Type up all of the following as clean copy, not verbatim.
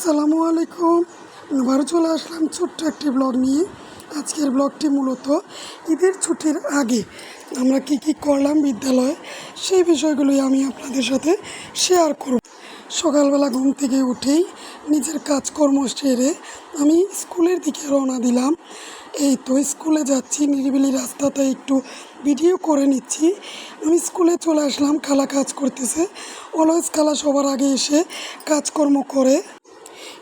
আসসালামু আলাইকুম। আবারও চলে আসলাম ছোট্ট একটি ব্লগ নিয়ে। আজকের ব্লগটি মূলত ঈদের ছুটির আগে আমরা কি করলাম বিদ্যালয়ে, সেই বিষয়গুলোই আমি আপনাদের সাথে শেয়ার করব। সকালবেলা ঘুম থেকে উঠেই নিজের কাজকর্ম সেরে আমি স্কুলের দিকে রওনা দিলাম। এই তো স্কুলে যাচ্ছি, নিরিবিলি রাস্তাতে একটু ভিডিও করে নিচ্ছি। আমি স্কুলে চলে আসলাম, খালা কাজ করতেছে। অলওয়েজ খালা সবার আগে এসে কাজকর্ম করে।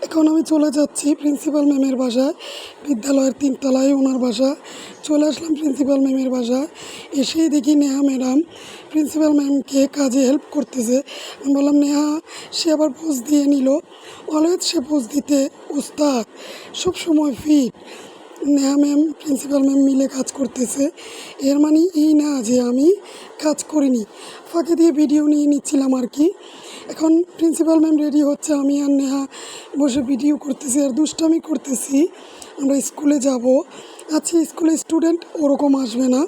এখন আমি চলে যাচ্ছি প্রিন্সিপাল ম্যামের বাসায়। বিদ্যালয়ের 3 তলায় ওনার বাসা। চলে আসলাম প্রিন্সিপাল ম্যামের বাসায়। এসেই দেখি নেহা ম্যাডাম প্রিন্সিপাল ম্যামকে কাজে হেল্প করতেছে। আমি বললাম, নেহা, সে আবার পোজ দিয়ে নিল। অলওয়েজ সে পোজ দিতে উস্তাদ, সবসময় fit. Neha ma'am, principal ma'am মিলে কাজ করতেছে। এর মানে এই না যে আমি কাজ করিনি, ফাঁকে দিয়ে ভিডিও নিয়ে নিচ্ছিলাম আর কি। এখন প্রিন্সিপাল ম্যাম রেডি হচ্ছে, আমি আর নেহা বসে ভিডিও করতেছি আর দুষ্টামি করতেছি। আমরা স্কুলে যাব। আচ্ছা, স্কুলে স্টুডেন্ট ওরকম আসবে না,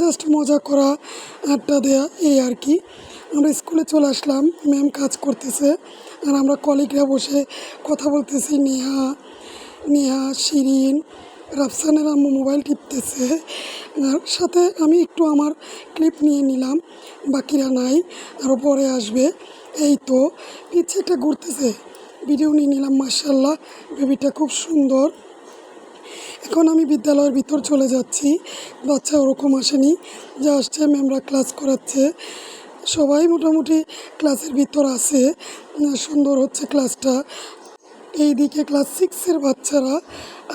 জাস্ট মজা করা, আড্ডা দেয়া, এই আর কি। আমরা স্কুলে চলে আসলাম, ম্যাম কাজ করতেছে আর আমরা কলিগরা বসে কথা বলতেছি। নেহা, শিরিন, রাফসানের আম্মু মোবাইল টিপতেছে। আর সাথে আমি একটু আমার ক্লিপ নিয়ে নিলাম, বাকিরা নাই, আরও পরে আসবে। এই তো পিছে একটা ঘুরতেছে, ভিডিও নিয়ে নিলাম। মাশাআল্লাহ, বেবিটা খুব সুন্দর। এখন আমি বিদ্যালয়ের ভিতর চলে যাচ্ছি। বাচ্চা ওরকম আসেনি, যা আসছে ম্যামরা ক্লাস করাচ্ছে। সবাই মোটামুটি ক্লাসের ভিতর আছে, সুন্দর হচ্ছে ক্লাসটা। এইদিকে ক্লাস 6-এর বাচ্চারা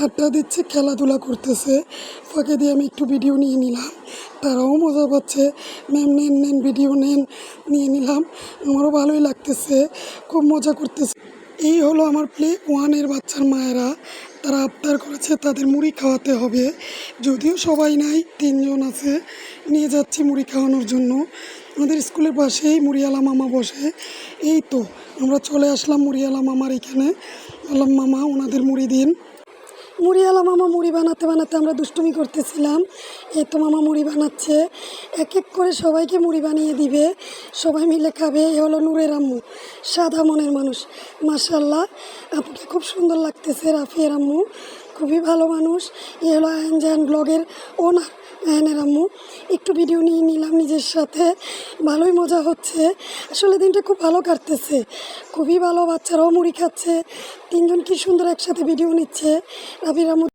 আড্ডা দিচ্ছে, খেলাধুলা করতেছে। ফাঁকে দিয়ে আমি একটু ভিডিও নিয়ে নিলাম, তারাও মজা পাচ্ছে। ম্যাম নেন ভিডিও নেন, নিয়ে নিলাম। আমারও ভালোই লাগতেছে, খুব মজা করতেছে। এই হলো আমার প্লে 1-এর বাচ্চার মায়েরা, তারা আবদার করেছে তাদের মুড়ি খাওয়াতে হবে। যদিও সবাই নাই, 3 জন আছে, নিয়ে যাচ্ছি মুড়ি খাওয়ানোর জন্য। আমাদের স্কুলের পাশেই মুড়িওয়ালা মামা বসে। এই তো আমরা চলে আসলাম মুড়িওয়ালা মামার এখানে। বললাম, মামা ওনাদের মুড়ি দিন। মুড়িওয়ালা মামা মুড়ি বানাতে বানাতে আমরা দুষ্টুমি করতেছিলাম। এই তো মামা মুড়ি বানাচ্ছে, এক এক করে সবাইকে মুড়ি বানিয়ে দিবে, সবাই মিলে খাবে। এ হলো নূরের আম্মু, সাদা মনের মানুষ। মাশাআল্লাহ, আপুকে খুব সুন্দর লাগতেছে। রাফিয়ার আম্মু খুবই ভালো মানুষ। এ হলো আয়ন জাহান ব্লগের ওনার, আয়নের আম্মু। একটু ভিডিও নিয়ে নিলাম নিজের সাথে, ভালোই মজা হচ্ছে। আসলে দিনটা খুব ভালো কাটতেছে, খুবই ভালো। বাচ্চারাও মুড়ি খাচ্ছে, 3 জন কি সুন্দর একসাথে ভিডিও নিচ্ছে। রাফির আম্মু